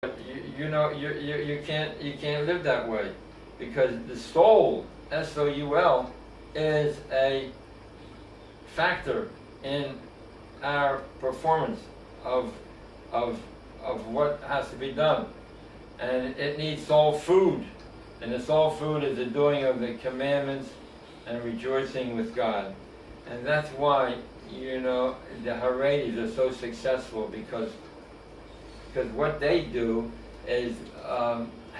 You can't live that way, because the soul, soul, is a factor in our performance of of what has to be done, and it needs soul food, and the soul food is the doing of the commandments and rejoicing with God, and that's why the Haredis are so successful, because what they do is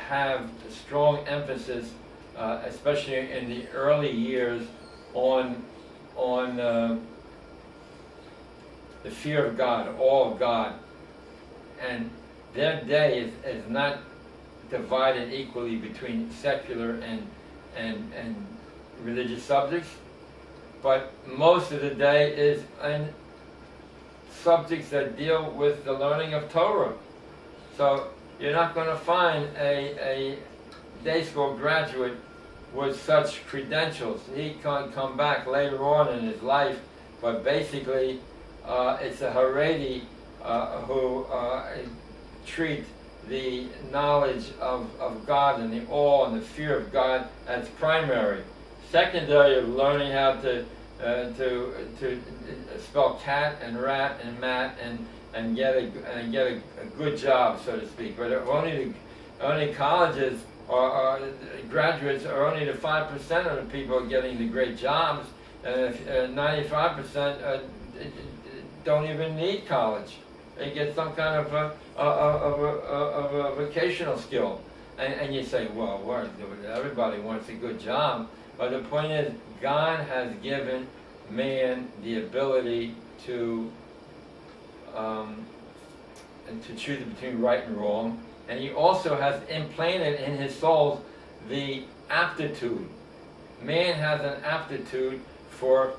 have a strong emphasis, especially in the early years, on the fear of God, awe of God, and their day is not divided equally between secular and religious subjects, but most of the day is in subjects that deal with the learning of Torah. So you're not going to find a day school graduate with such credentials. He can come back later on in his life, but basically it's a Haredi who treat the knowledge of God and the awe and the fear of God as primary. Secondary of learning how to spell cat and rat and mat and get a good job, so to speak. But only colleges or graduates are only the 5% of the people getting the great jobs, and 95% don't even need college. They get some kind of a vocational skill, and you say, well, everybody wants a good job. But the point is, God has given man the ability to choose between right and wrong, and He also has implanted in his souls the aptitude. Man has an aptitude for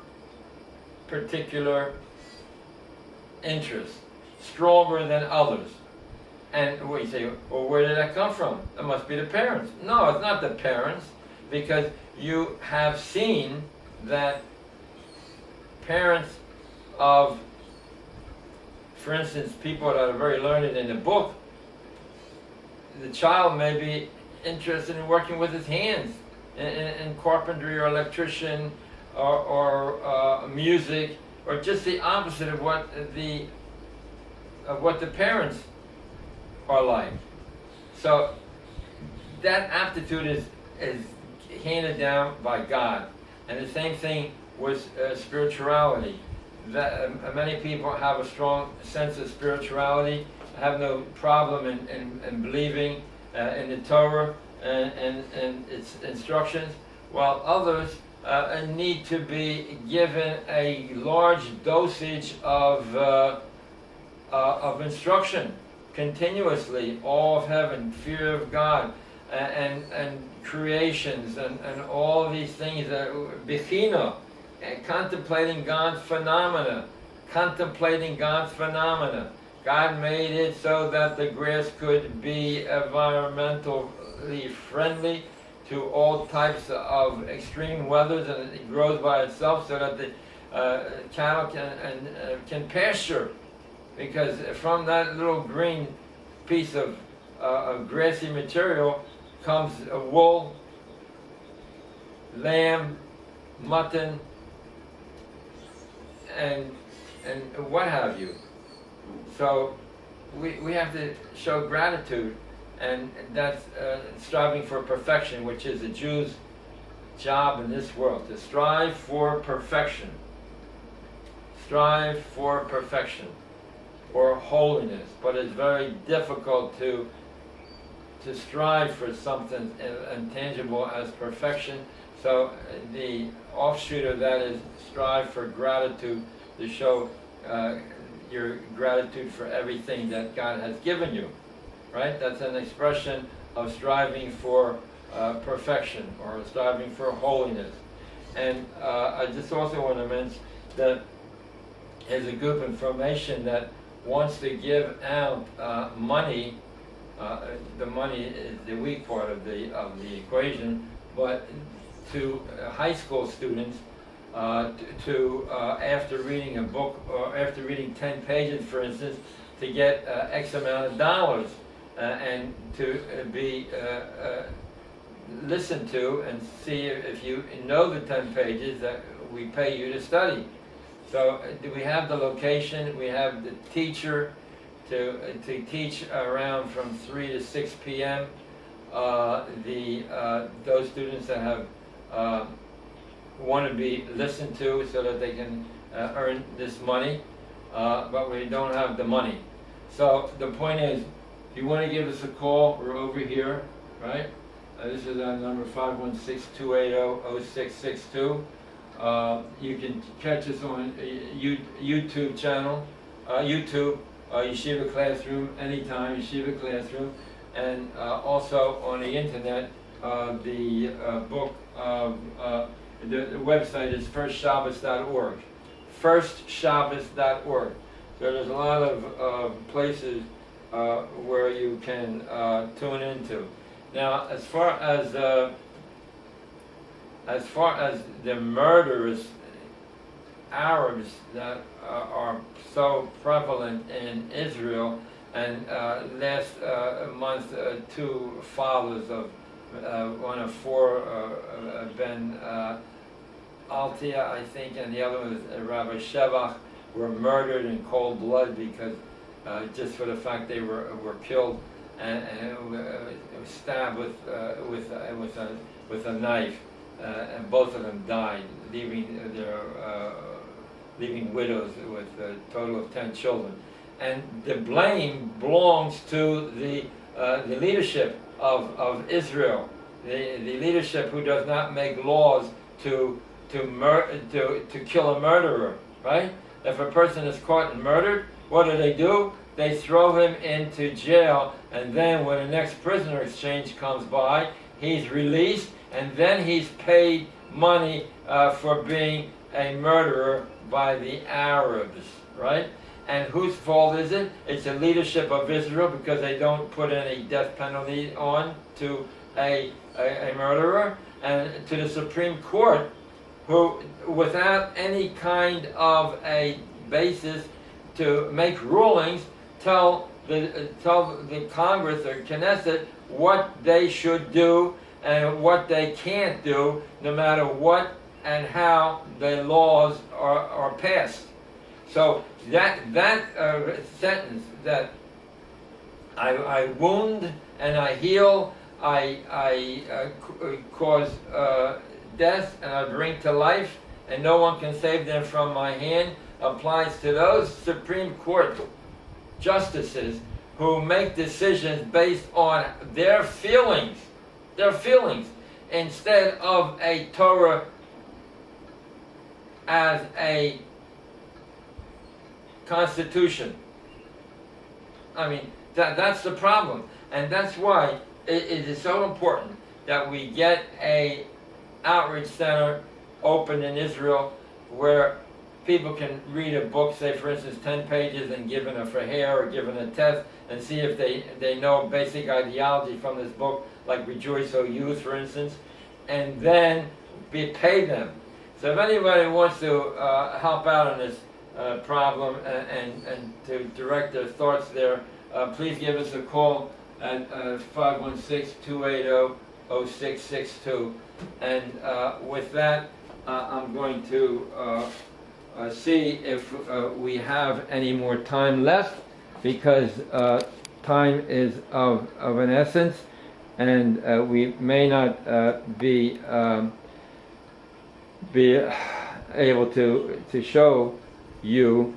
particular interests, stronger than others. And we say, well, where did that come from? It must be the parents. No, it's not the parents, because you have seen that parents of, for instance, people that are very learned in the book, the child may be interested in working with his hands, in carpentry or electrician or music, or just the opposite of what the parents are like. So that aptitude is handed down by God. And the same thing with spirituality. That many people have a strong sense of spirituality, have no problem in believing in the Torah and its instructions, while others need to be given a large dosage of instruction continuously, awe of heaven, fear of God, and creations, and all these things, bechina, contemplating God's phenomena, God made it so that the grass could be environmentally friendly to all types of extreme weathers, and it grows by itself so that the cattle can pasture, because from that little green piece of grassy material comes wool, lamb, mutton, and what have you. So we have to show gratitude, and that's striving for perfection, which is a Jew's job in this world, to strive for perfection. Strive for perfection, or holiness. But it's very difficult to strive for something intangible as perfection. So the offshoot of that is strive for gratitude, to show your gratitude for everything that God has given you. Right? That's an expression of striving for perfection, or striving for holiness. And I just also want to mention that there's a group of information that wants to give out money. The money is the weak part of the equation, but to high school students, after reading a book, or after reading 10 pages, for instance, to get X amount of dollars. and to be listened to, and see if you know the 10 pages that we pay you to study. So we have the location, we have the teacher to teach around from 3 to 6 p.m. Those students that have want to be listened to so that they can earn this money, but we don't have the money. So the point is, if you want to give us a call, we're over here, right? This is our number, 516-280-0662. You can catch us on YouTube channel, Yeshiva Classroom, anytime, Yeshiva Classroom, and also on the internet, the book, the website is firstshabbos.org, firstshabbos.org. So there's a lot of places where you can tune into. Now, as far as the murderous Arabs that are so prevalent in Israel, and last month 2 fathers of one of 4, Ben Altia, I think, and the other one was Rabbi Shevach, were murdered in cold blood because just for the fact they were killed and stabbed with a knife, and both of them died, leaving widows with a total of 10 children. And the blame belongs to the leadership of Israel, the leadership who does not make laws to kill a murderer, right? If a person is caught and murdered, what do? They throw him into jail, and then when the next prisoner exchange comes by, he's released, and then he's paid money for being a murderer by the Arabs, right? And whose fault is it? It's the leadership of Israel, because they don't put any death penalty on to a murderer, and to the Supreme Court, who, without any kind of a basis to make rulings, tell the Congress or Knesset what they should do and what they can't do, no matter what and how the laws are passed. So that sentence that I wound and I heal, I cause death and I bring to life, and no one can save them from my hand, applies to those Supreme Court justices who make decisions based on their feelings, instead of a Torah as a constitution. I mean, that's the problem, and that's why it is so important that we get a outreach center open in Israel where people can read a book, say for instance 10 pages, and given a fraher or given a test, and see if they know basic ideology from this book, like Rejoice, O Youth, for instance, and then pay them. So if anybody wants to help out on this problem and to direct their thoughts there, please give us a call at 516-280-0662. And with that, I'm going to see if we have any more time left, because time is of an essence, and we may not be able to show you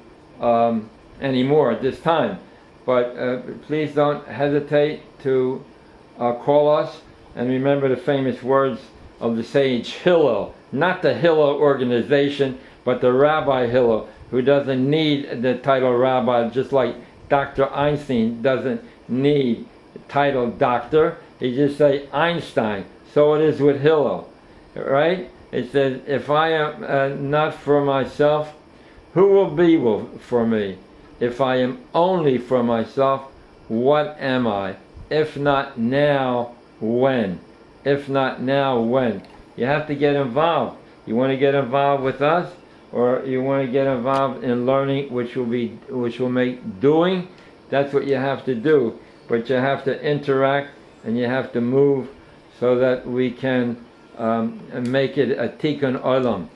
anymore at this time. But please don't hesitate to call us, and remember the famous words of the sage Hillel, not the Hillel organization, but the Rabbi Hillel, who doesn't need the title Rabbi, just like Dr. Einstein doesn't need the title Doctor. He just say Einstein. So it is with Hillel, right? It says, if I am not for myself, who will be for me? If I am only for myself, what am I? If not now, when? If not now, when? You have to get involved. You want to get involved with us, or you want to get involved in learning, which will make doing. That's what you have to do. but you have to interact and you have to move so that we can make it a tikkun olam.